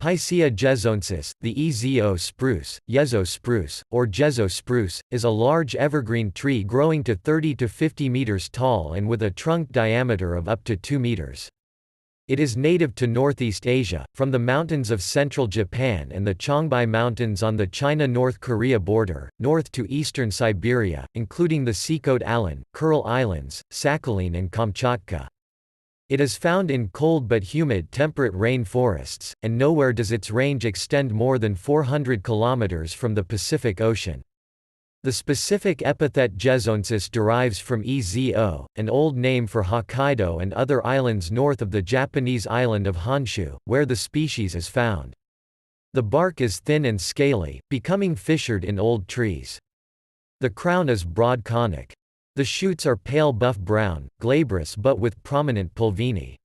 Picea jezoensis, the Ezo spruce, Yezo spruce, or Jezo spruce, is a large evergreen tree growing to 30 to 50 meters tall and with a trunk diameter of up to 2 meters. It is native to Northeast Asia, from the mountains of central Japan and the Changbai Mountains on the China-North Korea border, north to eastern Siberia, including the Sikhote-Alin, Kuril Islands, Sakhalin and Kamchatka. It is found in cold but humid temperate rain forests, and nowhere does its range extend more than 400 kilometers from the Pacific Ocean. The specific epithet jezoensis derives from Ezo, an old name for Hokkaido and other islands north of the Japanese island of Honshu, where the species is found. The bark is thin and scaly, becoming fissured in old trees. The crown is broad conic. The shoots are pale buff brown, glabrous but with prominent pulvini.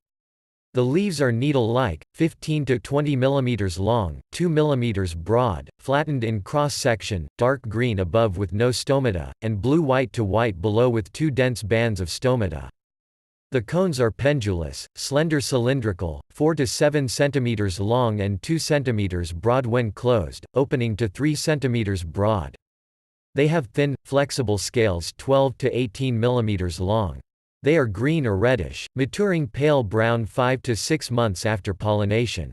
The leaves are needle-like, 15 to 20 mm long, 2 mm broad, flattened in cross-section, dark green above with no stomata, and blue-white to white below with 2 dense bands of stomata. The cones are pendulous, slender cylindrical, 4 to 7 cm long and 2 cm broad when closed, opening to 3 cm broad. They have thin, flexible scales 12 to 18 mm long. They are green or reddish, maturing pale brown 5 to 6 months after pollination.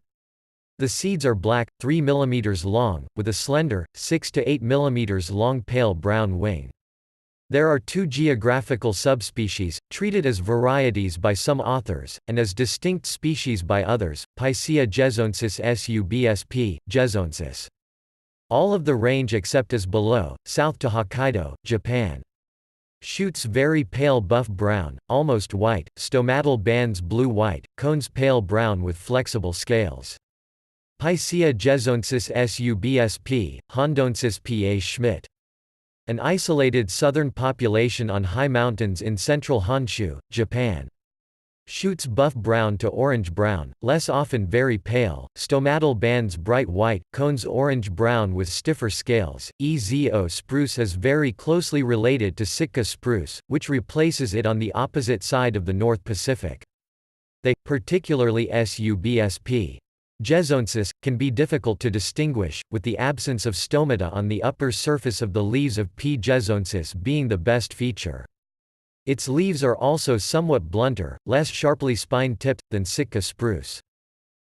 The seeds are black, 3 mm long, with a slender, 6 to 8 mm long pale brown wing. There are 2 geographical subspecies, treated as varieties by some authors, and as distinct species by others: Picea jezoensis subsp. Jezoensis. All of the range except as below, south to Hokkaido, Japan. Shoots very pale buff brown, almost white, stomatal bands blue-white, cones pale brown with flexible scales. Picea jezoensis subsp. Hondonsis P. A. Schmidt. An isolated southern population on high mountains in central Honshu, Japan. Shoots buff brown to orange-brown, less often very pale, stomatal bands bright white, cones orange-brown with stiffer scales. Ezo spruce is very closely related to Sitka spruce, which replaces it on the opposite side of the North Pacific. They, particularly subsp. Jezoensis, can be difficult to distinguish, with the absence of stomata on the upper surface of the leaves of P. jezoensis being the best feature. Its leaves are also somewhat blunter, less sharply spine-tipped, than Sitka spruce.